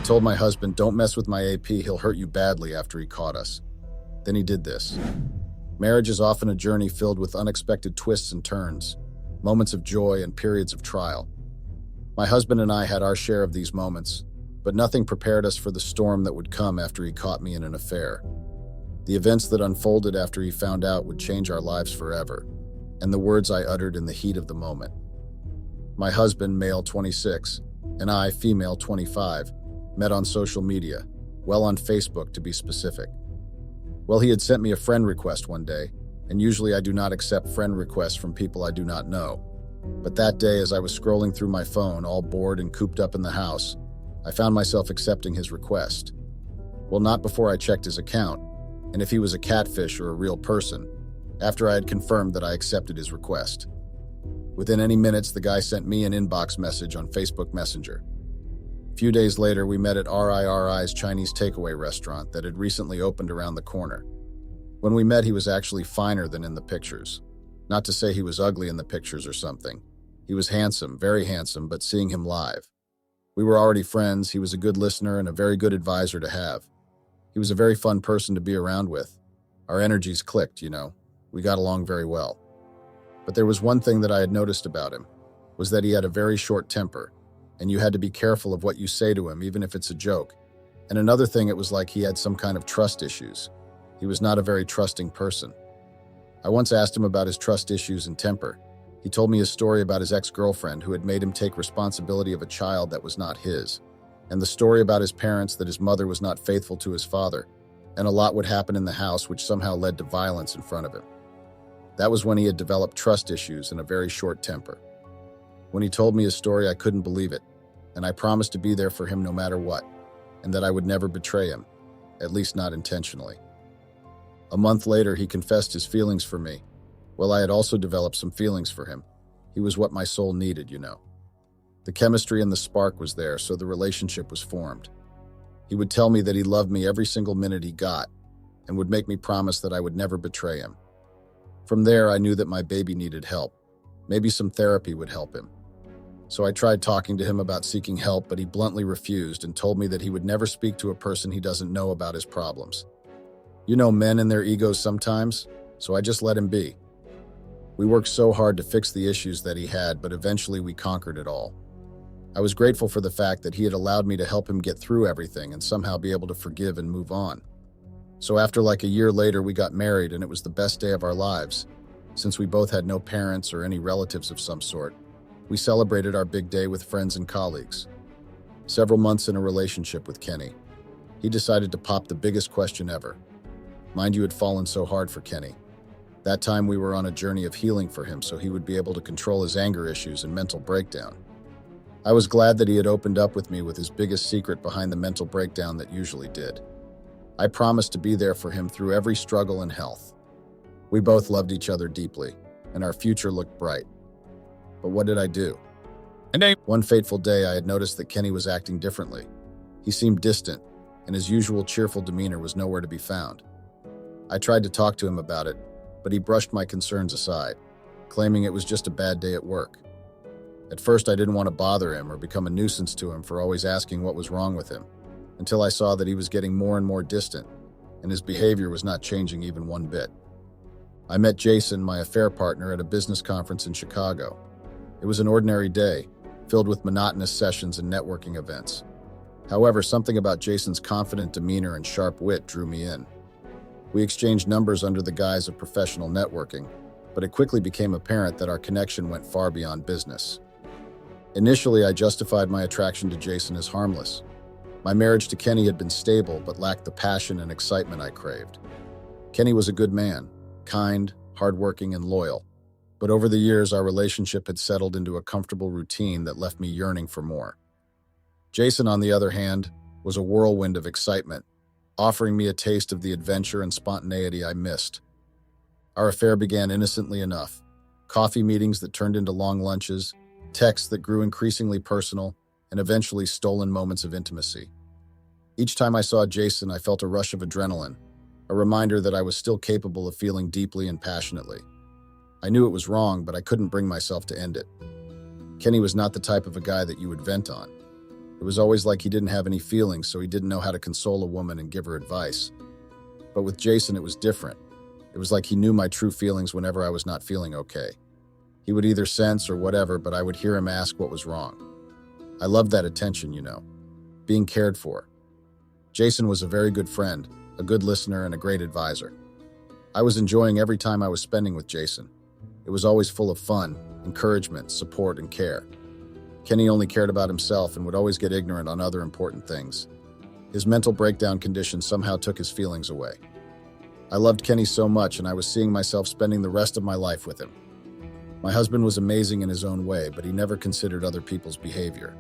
told my husband, "Don't mess with my AP, he'll hurt you badly," after he caught us. Then he did this. Marriage is often a journey filled with unexpected twists and turns, moments of joy and periods of trial. My husband and I had our share of these moments, but nothing prepared us for the storm that would come after he caught me in an affair. The events that unfolded after he found out would change our lives forever, and the words I uttered in the heat of the moment. My husband, male 26, and I, female 25, met on social media, well, on Facebook to be specific. Well, he had sent me a friend request one day, and usually I do not accept friend requests from people I do not know. But that day, as I was scrolling through my phone, all bored and cooped up in the house, I found myself accepting his request. Well, not before I checked his account, and if he was a catfish or a real person, after I had confirmed that I accepted his request. Within any minutes, the guy sent me an inbox message on Facebook Messenger. A few days later, we met at RIRI's Chinese takeaway restaurant that had recently opened around the corner. When we met, he was actually finer than in the pictures. Not to say he was ugly in the pictures or something. He was handsome, very handsome, but seeing him live. We were already friends, he was a good listener and a very good advisor to have. He was a very fun person to be around with. Our energies clicked, We got along very well. But there was one thing that I had noticed about him, was that he had a very short temper, and you had to be careful of what you say to him, even if it's a joke. And another thing, it was like he had some kind of trust issues. He was not a very trusting person. I once asked him about his trust issues and temper. He told me a story about his ex-girlfriend who had made him take responsibility of a child that was not his, and the story about his parents that his mother was not faithful to his father, and a lot would happen in the house which somehow led to violence in front of him. That was when he had developed trust issues and a very short temper. When he told me his story, I couldn't believe it, and I promised to be there for him no matter what, and that I would never betray him, at least not intentionally. A month later, he confessed his feelings for me. Well, I had also developed some feelings for him. He was what my soul needed, The chemistry and the spark was there, so the relationship was formed. He would tell me that he loved me every single minute he got, and would make me promise that I would never betray him. From there, I knew that my baby needed help. Maybe some therapy would help him. So I tried talking to him about seeking help, but he bluntly refused and told me that he would never speak to a person he doesn't know about his problems. Men and their egos sometimes, so I just let him be. We worked so hard to fix the issues that he had, but eventually we conquered it all. I was grateful for the fact that he had allowed me to help him get through everything and somehow be able to forgive and move on. So after like a year later, we got married, and it was the best day of our lives. Since we both had no parents or any relatives of some sort, we celebrated our big day with friends and colleagues. Several months in a relationship with Kenny, he decided to pop the biggest question ever. Mind you, had fallen so hard for Kenny. That time we were on a journey of healing for him so he would be able to control his anger issues and mental breakdown. I was glad that he had opened up with me with his biggest secret behind the mental breakdown that usually did. I promised to be there for him through every struggle and health. We both loved each other deeply, and our future looked bright. But what did I do? One fateful day, I had noticed that Kenny was acting differently. He seemed distant, and his usual cheerful demeanor was nowhere to be found. I tried to talk to him about it, but he brushed my concerns aside, claiming it was just a bad day at work. At first, I didn't want to bother him or become a nuisance to him for always asking what was wrong with him, until I saw that he was getting more and more distant, and his behavior was not changing even one bit. I met Jason, my affair partner, at a business conference in Chicago. It was an ordinary day, filled with monotonous sessions and networking events. However, something about Jason's confident demeanor and sharp wit drew me in. We exchanged numbers under the guise of professional networking, but it quickly became apparent that our connection went far beyond business. Initially, I justified my attraction to Jason as harmless. My marriage to Kenny had been stable, but lacked the passion and excitement I craved. Kenny was a good man, kind, hardworking, and loyal. But over the years, our relationship had settled into a comfortable routine that left me yearning for more. Jason, on the other hand, was a whirlwind of excitement, offering me a taste of the adventure and spontaneity I missed. Our affair began innocently enough. Coffee meetings that turned into long lunches, texts that grew increasingly personal, and eventually stolen moments of intimacy. Each time I saw Jason, I felt a rush of adrenaline, a reminder that I was still capable of feeling deeply and passionately. I knew it was wrong, but I couldn't bring myself to end it. Kenny was not the type of a guy that you would vent on. It was always like he didn't have any feelings, so he didn't know how to console a woman and give her advice. But with Jason, it was different. It was like he knew my true feelings whenever I was not feeling okay. He would either sense or whatever, but I would hear him ask what was wrong. I loved that attention, being cared for. Jason was a very good friend, a good listener, and a great advisor. I was enjoying every time I was spending with Jason. It was always full of fun, encouragement, support, and care. Kenny only cared about himself and would always get ignorant on other important things. His mental breakdown condition somehow took his feelings away. I loved Kenny so much, and I was seeing myself spending the rest of my life with him. My husband was amazing in his own way, but he never considered other people's behavior.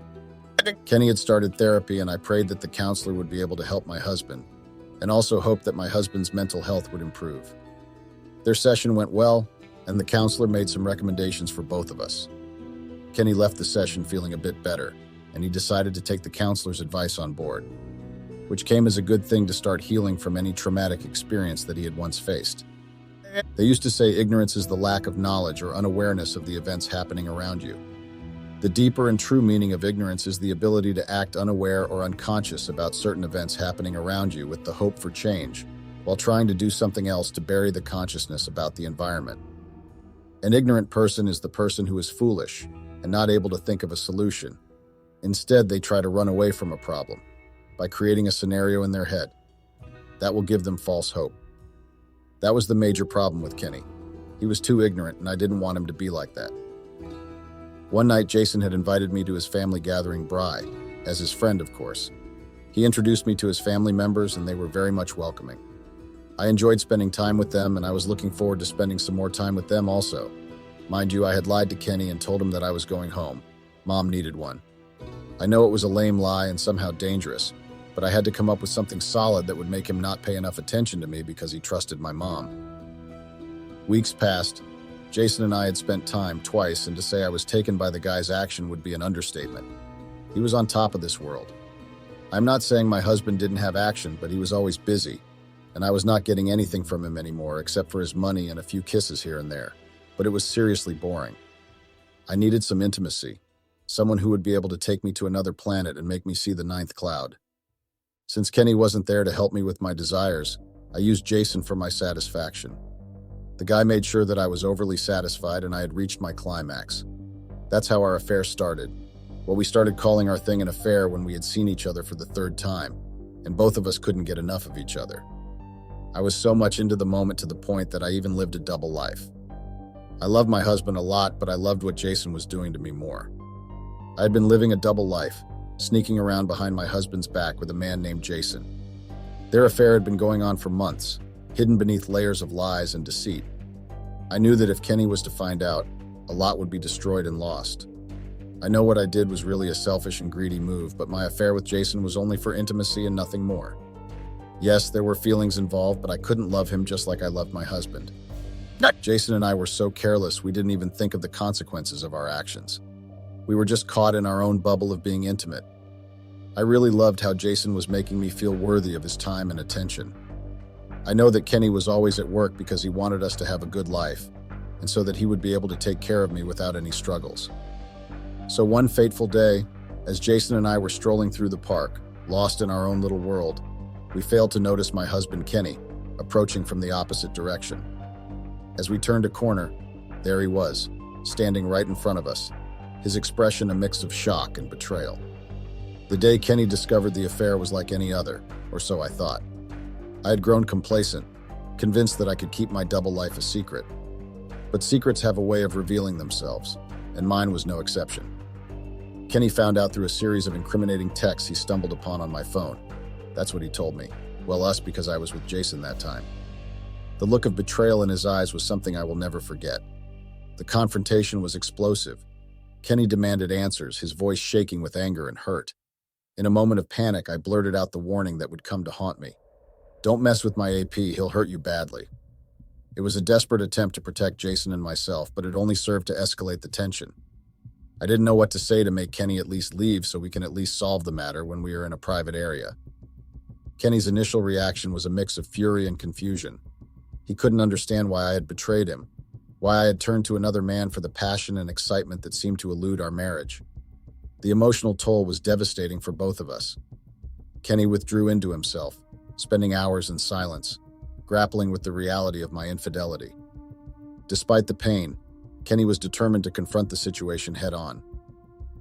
Kenny had started therapy, and I prayed that the counselor would be able to help my husband, and also hoped that my husband's mental health would improve. Their session went well, and the counselor made some recommendations for both of us. Kenny left the session feeling a bit better, and he decided to take the counselor's advice on board, which came as a good thing to start healing from any traumatic experience that he had once faced. They used to say ignorance is the lack of knowledge or unawareness of the events happening around you. The deeper and true meaning of ignorance is the ability to act unaware or unconscious about certain events happening around you with the hope for change, while trying to do something else to bury the consciousness about the environment. An ignorant person is the person who is foolish and not able to think of a solution. Instead, they try to run away from a problem by creating a scenario in their head. That will give them false hope. That was the major problem with Kenny. He was too ignorant, and I didn't want him to be like that. One night, Jason had invited me to his family gathering, Bry, as his friend, of course. He introduced me to his family members, and they were very much welcoming. I enjoyed spending time with them, and I was looking forward to spending some more time with them also. Mind you, I had lied to Kenny and told him that I was going home. Mom needed one. I know it was a lame lie and somehow dangerous, but I had to come up with something solid that would make him not pay enough attention to me because he trusted my mom. Weeks passed. Jason and I had spent time twice, and to say I was taken by the guy's action would be an understatement. He was on top of this world. I'm not saying my husband didn't have action, but he was always busy, and I was not getting anything from him anymore except for his money and a few kisses here and there. But it was seriously boring. I needed some intimacy, someone who would be able to take me to another planet and make me see the ninth cloud. Since Kenny wasn't there to help me with my desires, I used Jason for my satisfaction. The guy made sure that I was overly satisfied and I had reached my climax. That's how our affair started. Well, we started calling our thing an affair when we had seen each other for the third time, and both of us couldn't get enough of each other. I was so much into the moment to the point that I even lived a double life. I loved my husband a lot, but I loved what Jason was doing to me more. I had been living a double life, sneaking around behind my husband's back with a man named Jason. Their affair had been going on for months, hidden beneath layers of lies and deceit. I knew that if Kenny was to find out, a lot would be destroyed and lost. I know what I did was really a selfish and greedy move, but my affair with Jason was only for intimacy and nothing more. Yes, there were feelings involved, but I couldn't love him just like I loved my husband. Jason and I were so careless we didn't even think of the consequences of our actions. We were just caught in our own bubble of being intimate. I really loved how Jason was making me feel worthy of his time and attention. I know that Kenny was always at work because he wanted us to have a good life, and so that he would be able to take care of me without any struggles. So one fateful day, as Jason and I were strolling through the park, lost in our own little world, we failed to notice my husband Kenny, approaching from the opposite direction. As we turned a corner, there he was, standing right in front of us, his expression a mix of shock and betrayal. The day Kenny discovered the affair was like any other, or so I thought. I had grown complacent, convinced that I could keep my double life a secret. But secrets have a way of revealing themselves, and mine was no exception. Kenny found out through a series of incriminating texts he stumbled upon on my phone. That's what he told me. Well, us, because I was with Jason that time. The look of betrayal in his eyes was something I will never forget. The confrontation was explosive. Kenny demanded answers, his voice shaking with anger and hurt. In a moment of panic, I blurted out the warning that would come to haunt me. "Don't mess with my AP, he'll hurt you badly." It was a desperate attempt to protect Jason and myself, but it only served to escalate the tension. I didn't know what to say to make Kenny at least leave so we can at least solve the matter when we are in a private area. Kenny's initial reaction was a mix of fury and confusion. He couldn't understand why I had betrayed him, why I had turned to another man for the passion and excitement that seemed to elude our marriage. The emotional toll was devastating for both of us. Kenny withdrew into himself, spending hours in silence, grappling with the reality of my infidelity. Despite the pain, Kenny was determined to confront the situation head-on.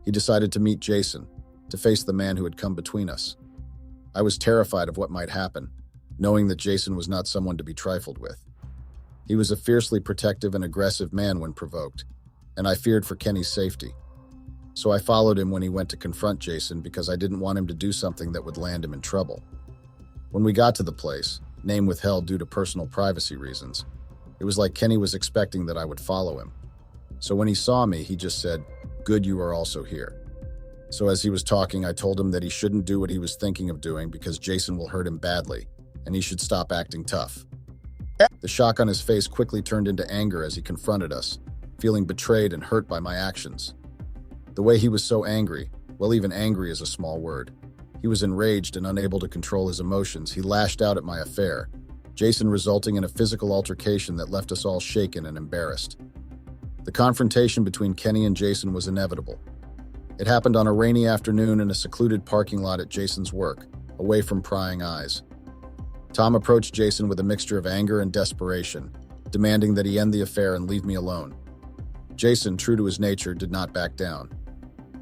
He decided to meet Jason, to face the man who had come between us. I was terrified of what might happen, knowing that Jason was not someone to be trifled with. He was a fiercely protective and aggressive man when provoked, and I feared for Kenny's safety. So I followed him when he went to confront Jason because I didn't want him to do something that would land him in trouble. When we got to the place, name withheld due to personal privacy reasons, it was like Kenny was expecting that I would follow him. So when he saw me, he just said, "Good, you are also here." So as he was talking, I told him that he shouldn't do what he was thinking of doing because Jason will hurt him badly, and he should stop acting tough. The shock on his face quickly turned into anger as he confronted us, feeling betrayed and hurt by my actions. The way he was so angry, well, even angry is a small word. He was enraged and unable to control his emotions. He lashed out at my affair, Jason resulting in a physical altercation that left us all shaken and embarrassed. The confrontation between Kenny and Jason was inevitable. It happened on a rainy afternoon in a secluded parking lot at Jason's work, away from prying eyes. Tom approached Jason with a mixture of anger and desperation, demanding that he end the affair and leave me alone. Jason, true to his nature, did not back down.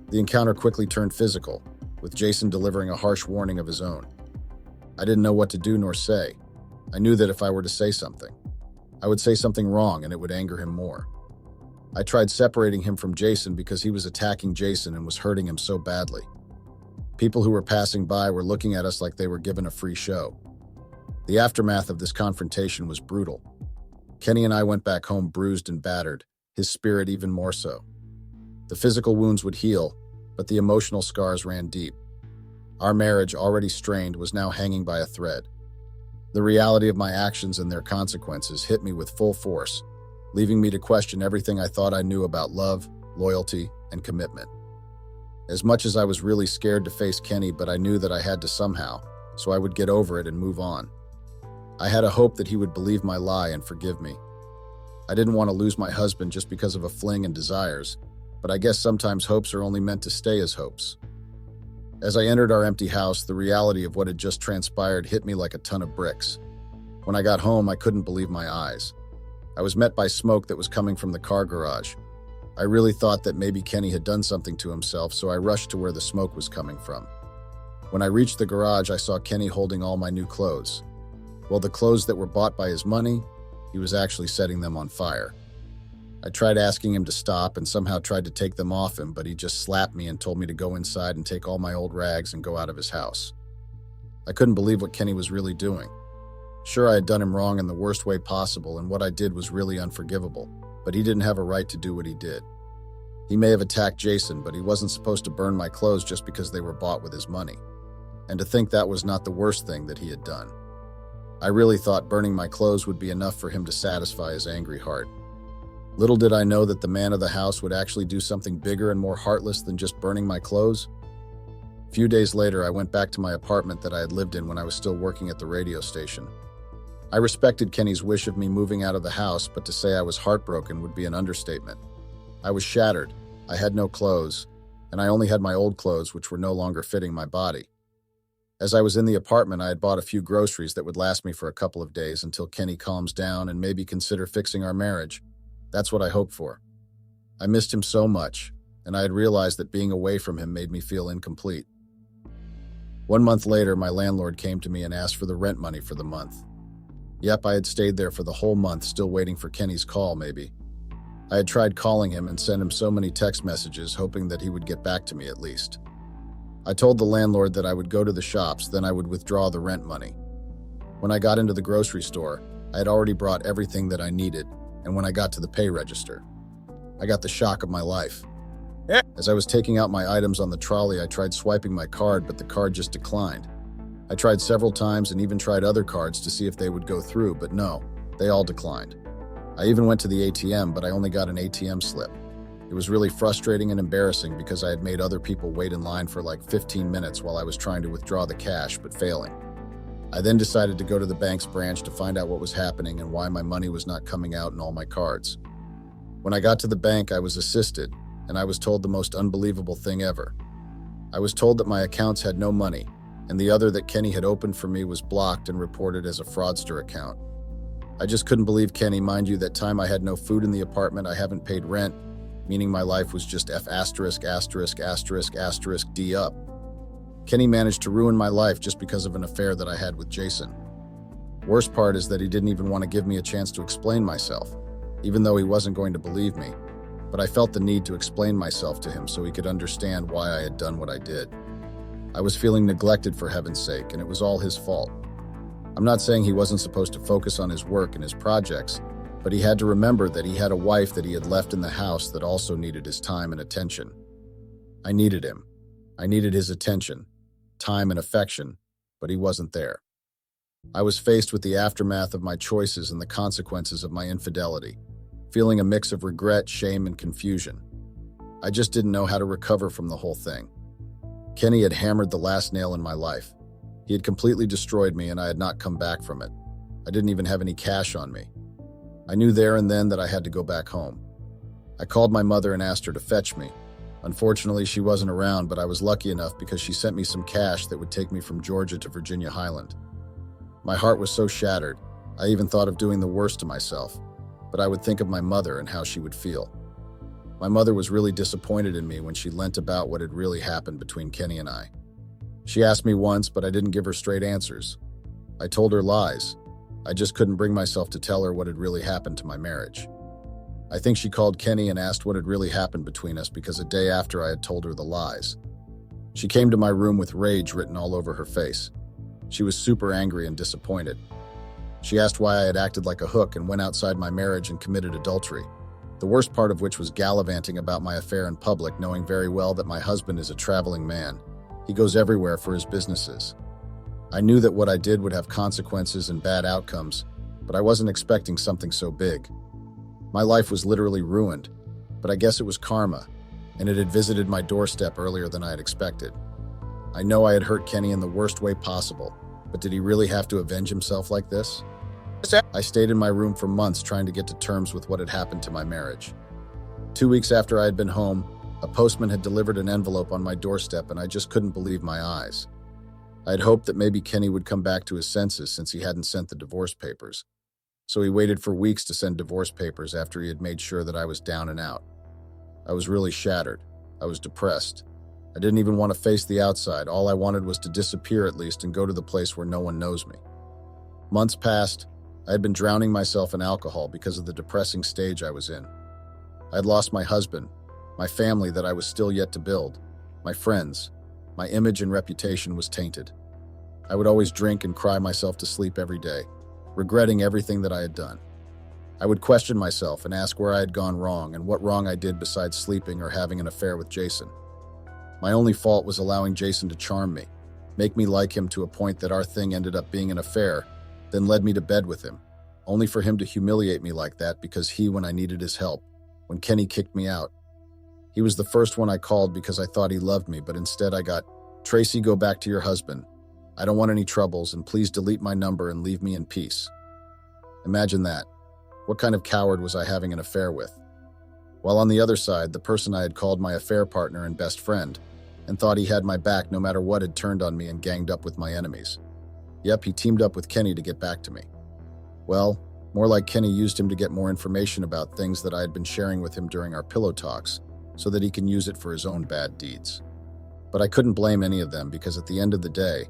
The encounter quickly turned physical, with Jason delivering a harsh warning of his own. I didn't know what to do nor say. I knew that if I were to say something, I would say something wrong and it would anger him more. I tried separating him from Jason because he was attacking Jason and was hurting him so badly. People who were passing by were looking at us like they were given a free show. The aftermath of this confrontation was brutal. Kenny and I went back home bruised and battered, his spirit even more so. The physical wounds would heal, but the emotional scars ran deep. Our marriage, already strained, was now hanging by a thread. The reality of my actions and their consequences hit me with full force, leaving me to question everything I thought I knew about love, loyalty, and commitment. As much as I was really scared to face Kenny, but I knew that I had to somehow, so I would get over it and move on. I had a hope that he would believe my lie and forgive me. I didn't want to lose my husband just because of a fling and desires, but I guess sometimes hopes are only meant to stay as hopes. As I entered our empty house, the reality of what had just transpired hit me like a ton of bricks. When I got home, I couldn't believe my eyes. I was met by smoke that was coming from the car garage. I really thought that maybe Kenny had done something to himself, so I rushed to where the smoke was coming from. When I reached the garage, I saw Kenny holding all my new clothes. Well, the clothes that were bought by his money, he was actually setting them on fire. I tried asking him to stop and somehow tried to take them off him, but he just slapped me and told me to go inside and take all my old rags and go out of his house. I couldn't believe what Kenny was really doing. Sure, I had done him wrong in the worst way possible, and what I did was really unforgivable, but he didn't have a right to do what he did. He may have attacked Jason, but he wasn't supposed to burn my clothes just because they were bought with his money. And to think that was not the worst thing that he had done. I really thought burning my clothes would be enough for him to satisfy his angry heart. Little did I know that the man of the house would actually do something bigger and more heartless than just burning my clothes. A few days later, I went back to my apartment that I had lived in when I was still working at the radio station. I respected Kenny's wish of me moving out of the house, but to say I was heartbroken would be an understatement. I was shattered, I had no clothes, and I only had my old clothes, which were no longer fitting my body. As I was in the apartment, I had bought a few groceries that would last me for a couple of days until Kenny calms down and maybe consider fixing our marriage. That's what I hoped for. I missed him so much, and I had realized that being away from him made me feel incomplete. 1 month later, my landlord came to me and asked for the rent money for the month. Yep, I had stayed there for the whole month, still waiting for Kenny's call, maybe. I had tried calling him and sent him so many text messages, hoping that he would get back to me at least. I told the landlord that I would go to the shops, then I would withdraw the rent money. When I got into the grocery store, I had already brought everything that I needed, and when I got to the pay register, I got the shock of my life. As I was taking out my items on the trolley, I tried swiping my card, but the card just declined. I tried several times and even tried other cards to see if they would go through, but no, they all declined. I even went to the ATM, but I only got an ATM slip. It was really frustrating and embarrassing because I had made other people wait in line for like 15 minutes while I was trying to withdraw the cash, but failing. I then decided to go to the bank's branch to find out what was happening and why my money was not coming out in all my cards. When I got to the bank, I was assisted, and I was told the most unbelievable thing ever. I was told that my accounts had no money, and the other that Kenny had opened for me was blocked and reported as a fraudster account. I just couldn't believe Kenny. Mind you, that time I had no food in the apartment, I haven't paid rent, meaning my life was just F************* D up. Kenny managed to ruin my life just because of an affair that I had with Jason. Worst part is that he didn't even want to give me a chance to explain myself, even though he wasn't going to believe me. But I felt the need to explain myself to him so he could understand why I had done what I did. I was feeling neglected, for heaven's sake, and it was all his fault. I'm not saying he wasn't supposed to focus on his work and his projects, but he had to remember that he had a wife that he had left in the house that also needed his time and attention. I needed him. I needed his attention, time and affection, but he wasn't there. I was faced with the aftermath of my choices and the consequences of my infidelity, feeling a mix of regret, shame, and confusion. I just didn't know how to recover from the whole thing. Kenny had hammered the last nail in my life. He had completely destroyed me, and I had not come back from it. I didn't even have any cash on me. I knew there and then that I had to go back home. I called my mother and asked her to fetch me. Unfortunately, she wasn't around, but I was lucky enough because she sent me some cash that would take me from Georgia to Virginia Highland. My heart was so shattered, I even thought of doing the worst to myself, but I would think of my mother and how she would feel. My mother was really disappointed in me when she learnt about what had really happened between Kenny and I. She asked me once, but I didn't give her straight answers. I told her lies. I just couldn't bring myself to tell her what had really happened to my marriage. I think she called Kenny and asked what had really happened between us because a day after I had told her the lies. She came to my room with rage written all over her face. She was super angry and disappointed. She asked why I had acted like a hook and went outside my marriage and committed adultery, the worst part of which was gallivanting about my affair in public, knowing very well that my husband is a traveling man. He goes everywhere for his businesses. I knew that what I did would have consequences and bad outcomes, but I wasn't expecting something so big. My life was literally ruined, but I guess it was karma, and it had visited my doorstep earlier than I had expected. I know I had hurt Kenny in the worst way possible, but did he really have to avenge himself like this? I stayed in my room for months trying to get to terms with what had happened to my marriage. 2 weeks after I had been home, a postman had delivered an envelope on my doorstep, and I just couldn't believe my eyes. I had hoped that maybe Kenny would come back to his senses since he hadn't sent the divorce papers. So he waited for weeks to send divorce papers after he had made sure that I was down and out. I was really shattered. I was depressed. I didn't even want to face the outside. All I wanted was to disappear at least and go to the place where no one knows me. Months passed. I had been drowning myself in alcohol because of the depressing stage I was in. I had lost my husband, my family that I was still yet to build, my friends. My image and reputation was tainted. I would always drink and cry myself to sleep every day, regretting everything that I had done. I would question myself and ask where I had gone wrong and what wrong I did besides sleeping or having an affair with Jason. My only fault was allowing Jason to charm me, make me like him to a point that our thing ended up being an affair, then led me to bed with him, only for him to humiliate me like that because when I needed his help, when Kenny kicked me out. He was the first one I called because I thought he loved me, but instead I got, "Tracy, go back to your husband. I don't want any troubles, and please delete my number and leave me in peace." Imagine that. What kind of coward was I having an affair with? While on the other side, the person I had called my affair partner and best friend, and thought he had my back no matter what, had turned on me and ganged up with my enemies. Yep, he teamed up with Kenny to get back to me. Well, more like Kenny used him to get more information about things that I had been sharing with him during our pillow talks, so that he can use it for his own bad deeds. But I couldn't blame any of them because at the end of the day,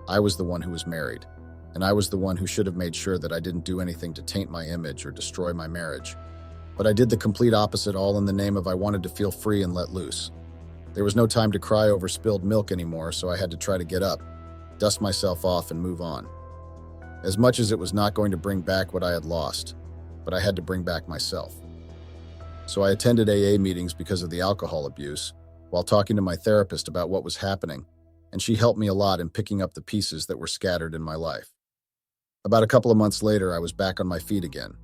I was the one who was married, and I was the one who should have made sure that I didn't do anything to taint my image or destroy my marriage. But I did the complete opposite, all in the name of I wanted to feel free and let loose. There was no time to cry over spilled milk anymore, so I had to try to get up, dust myself off, and move on. As much as it was not going to bring back what I had lost, but I had to bring back myself. So I attended AA meetings because of the alcohol abuse, while talking to my therapist about what was happening, and she helped me a lot in picking up the pieces that were scattered in my life. About a couple of months later, I was back on my feet again.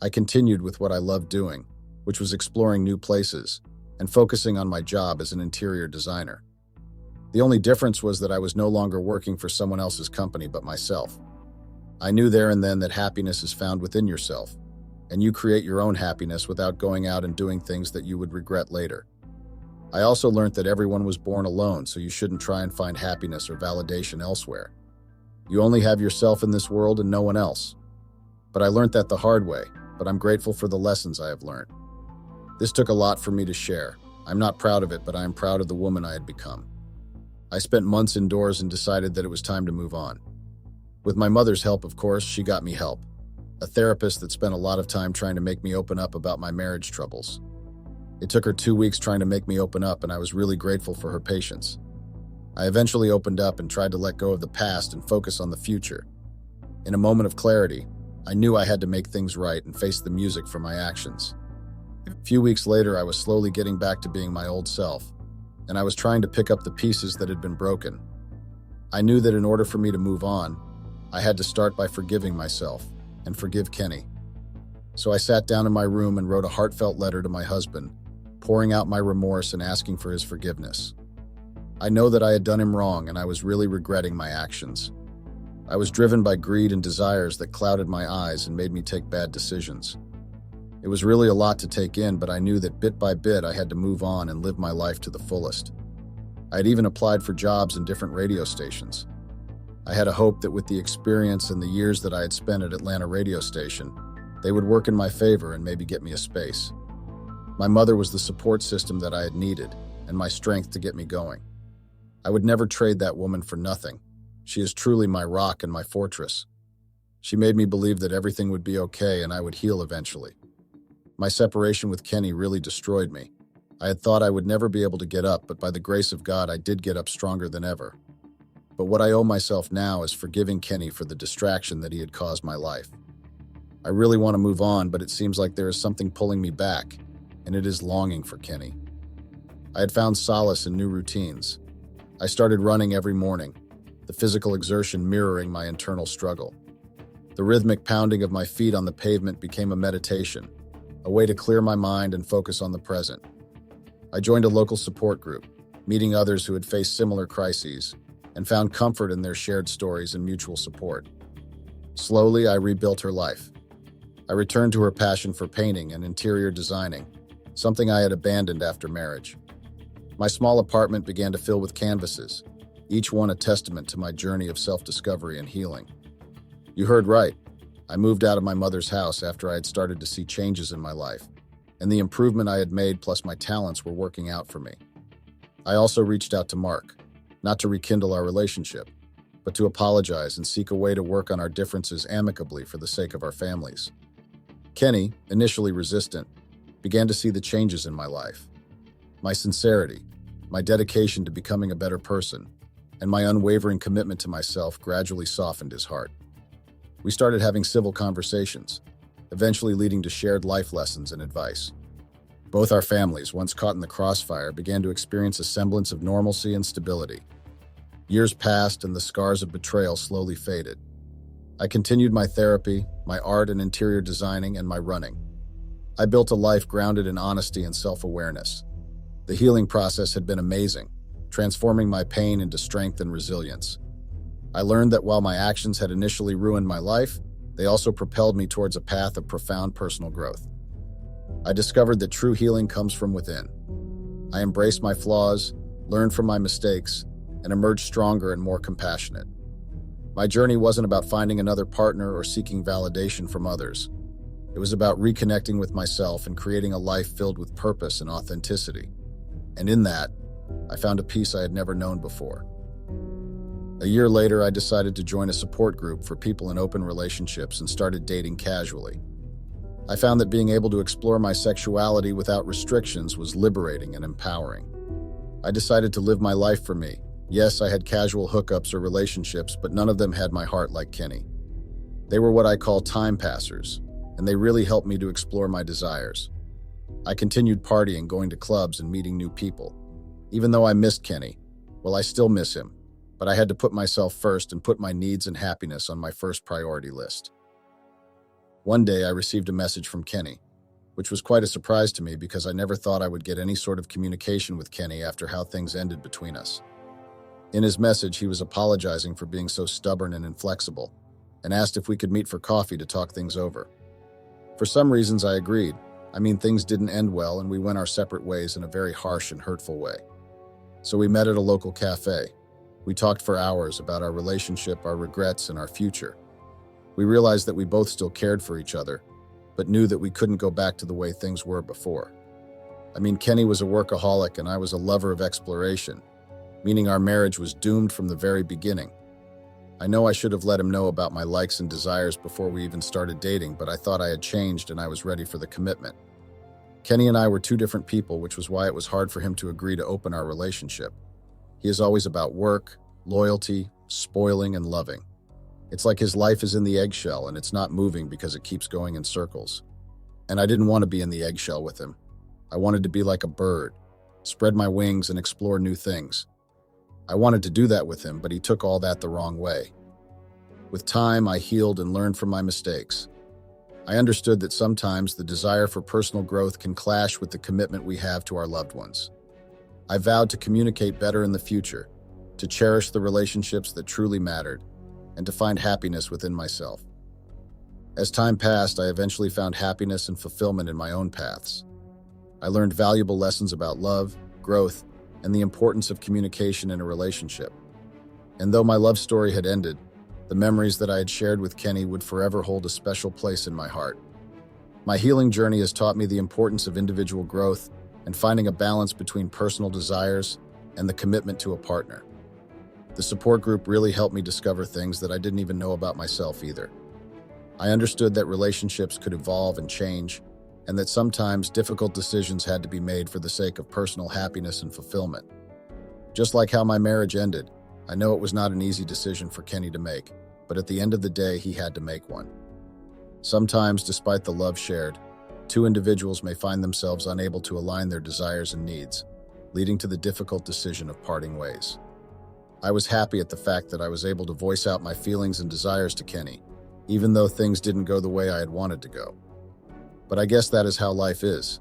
I continued with what I loved doing, which was exploring new places and focusing on my job as an interior designer. The only difference was that I was no longer working for someone else's company but myself. I knew there and then that happiness is found within yourself, and you create your own happiness without going out and doing things that you would regret later. I also learned that everyone was born alone, so you shouldn't try and find happiness or validation elsewhere. You only have yourself in this world and no one else. But I learned that the hard way, but I'm grateful for the lessons I have learned. This took a lot for me to share. I'm not proud of it, but I am proud of the woman I had become. I spent months indoors and decided that it was time to move on. With my mother's help, of course, she got me help. A therapist that spent a lot of time trying to make me open up about my marriage troubles. It took her 2 weeks trying to make me open up, and I was really grateful for her patience. I eventually opened up and tried to let go of the past and focus on the future. In a moment of clarity, I knew I had to make things right and face the music for my actions. A few weeks later, I was slowly getting back to being my old self, and I was trying to pick up the pieces that had been broken. I knew that in order for me to move on, I had to start by forgiving myself and forgive Kenny. So I sat down in my room and wrote a heartfelt letter to my husband, pouring out my remorse and asking for his forgiveness. I know that I had done him wrong, and I was really regretting my actions. I was driven by greed and desires that clouded my eyes and made me take bad decisions. It was really a lot to take in, but I knew that bit by bit I had to move on and live my life to the fullest. I had even applied for jobs in different radio stations. I had a hope that with the experience and the years that I had spent at Atlanta radio station, they would work in my favor and maybe get me a space. My mother was the support system that I had needed and my strength to get me going. I would never trade that woman for nothing. She is truly my rock and my fortress. She made me believe that everything would be okay and I would heal eventually. My separation with Kenny really destroyed me. I had thought I would never be able to get up, but by the grace of God, I did get up stronger than ever. But what I owe myself now is forgiving Kenny for the distraction that he had caused my life. I really want to move on, but it seems like there is something pulling me back, and it is longing for Kenny. I had found solace in new routines. I started running every morning, the physical exertion mirroring my internal struggle. The rhythmic pounding of my feet on the pavement became a meditation, a way to clear my mind and focus on the present. I joined a local support group, meeting others who had faced similar crises, and found comfort in their shared stories and mutual support. Slowly, I rebuilt her life. I returned to her passion for painting and interior designing, something I had abandoned after marriage. My small apartment began to fill with canvases, each one a testament to my journey of self-discovery and healing. You heard right. I moved out of my mother's house after I had started to see changes in my life, and the improvement I had made plus my talents were working out for me. I also reached out to Mark, not to rekindle our relationship, but to apologize and seek a way to work on our differences amicably for the sake of our families. Kenny, initially resistant, began to see the changes in my life. My sincerity, my dedication to becoming a better person, and my unwavering commitment to myself gradually softened his heart. We started having civil conversations, eventually leading to shared life lessons and advice. Both our families, once caught in the crossfire, began to experience a semblance of normalcy and stability. Years passed and the scars of betrayal slowly faded. I continued my therapy, my art and interior designing, and my running. I built a life grounded in honesty and self-awareness. The healing process had been amazing, transforming my pain into strength and resilience. I learned that while my actions had initially ruined my life, they also propelled me towards a path of profound personal growth. I discovered that true healing comes from within. I embraced my flaws, learned from my mistakes, and emerged stronger and more compassionate. My journey wasn't about finding another partner or seeking validation from others. It was about reconnecting with myself and creating a life filled with purpose and authenticity. And in that, I found a peace I had never known before. A year later, I decided to join a support group for people in open relationships and started dating casually. I found that being able to explore my sexuality without restrictions was liberating and empowering. I decided to live my life for me. Yes, I had casual hookups or relationships, but none of them had my heart like Kenny. They were what I call time passers, and they really helped me to explore my desires. I continued partying, going to clubs, and meeting new people. Even though I missed Kenny, well, I still miss him, but I had to put myself first and put my needs and happiness on my first priority list. One day, I received a message from Kenny, which was quite a surprise to me because I never thought I would get any sort of communication with Kenny after how things ended between us. In his message, he was apologizing for being so stubborn and inflexible, and asked if we could meet for coffee to talk things over. For some reasons, I agreed. I mean, things didn't end well and we went our separate ways in a very harsh and hurtful way. So we met at a local cafe. We talked for hours about our relationship, our regrets, and our future. We realized that we both still cared for each other, but knew that we couldn't go back to the way things were before. I mean, Kenny was a workaholic and I was a lover of exploration, meaning our marriage was doomed from the very beginning. I know I should have let him know about my likes and desires before we even started dating, but I thought I had changed and I was ready for the commitment. Kenny and I were two different people, which was why it was hard for him to agree to open our relationship. He is always about work, loyalty, spoiling, and loving. It's like his life is in the eggshell and it's not moving because it keeps going in circles. And I didn't want to be in the eggshell with him. I wanted to be like a bird, spread my wings and explore new things. I wanted to do that with him, but he took all that the wrong way. With time, I healed and learned from my mistakes. I understood that sometimes the desire for personal growth can clash with the commitment we have to our loved ones. I vowed to communicate better in the future, to cherish the relationships that truly mattered, and to find happiness within myself. As time passed, I eventually found happiness and fulfillment in my own paths. I learned valuable lessons about love, growth, and the importance of communication in a relationship. And though my love story had ended, the memories that I had shared with Kenny would forever hold a special place in my heart. My healing journey has taught me the importance of individual growth and finding a balance between personal desires and the commitment to a partner. The support group really helped me discover things that I didn't even know about myself either. I understood that relationships could evolve and change, and that sometimes difficult decisions had to be made for the sake of personal happiness and fulfillment. Just like how my marriage ended, I know it was not an easy decision for Kenny to make, but at the end of the day, he had to make one. Sometimes, despite the love shared, two individuals may find themselves unable to align their desires and needs, leading to the difficult decision of parting ways. I was happy at the fact that I was able to voice out my feelings and desires to Kenny, even though things didn't go the way I had wanted to go. But I guess that is how life is.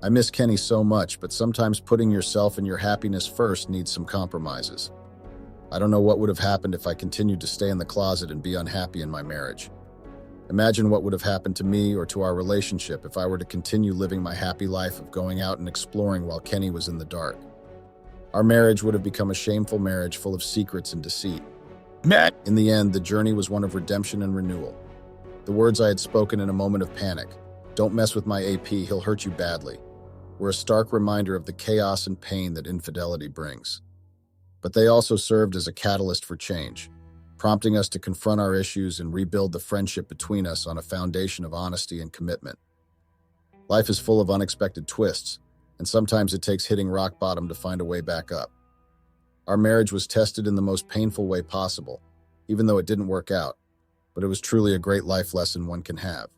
I miss Kenny so much, but sometimes putting yourself and your happiness first needs some compromises. I don't know what would have happened if I continued to stay in the closet and be unhappy in my marriage. Imagine what would have happened to me or to our relationship if I were to continue living my happy life of going out and exploring while Kenny was in the dark. Our marriage would have become a shameful marriage full of secrets and deceit. In the end, the journey was one of redemption and renewal. The words I had spoken in a moment of panic, "Don't mess with my AP, he'll hurt you badly," were a stark reminder of the chaos and pain that infidelity brings. But they also served as a catalyst for change, prompting us to confront our issues and rebuild the friendship between us on a foundation of honesty and commitment. Life is full of unexpected twists, and sometimes it takes hitting rock bottom to find a way back up. Our marriage was tested in the most painful way possible, even though it didn't work out, but it was truly a great life lesson one can have.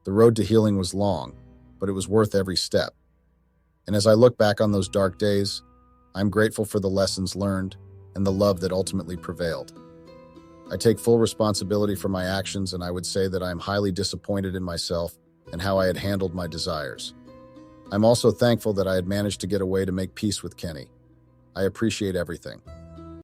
The road to healing was long, but it was worth every step. And as I look back on those dark days, I'm grateful for the lessons learned and the love that ultimately prevailed. I take full responsibility for my actions, and I would say that I am highly disappointed in myself and how I had handled my desires. I'm also thankful that I had managed to get away to make peace with Kenny. I appreciate everything.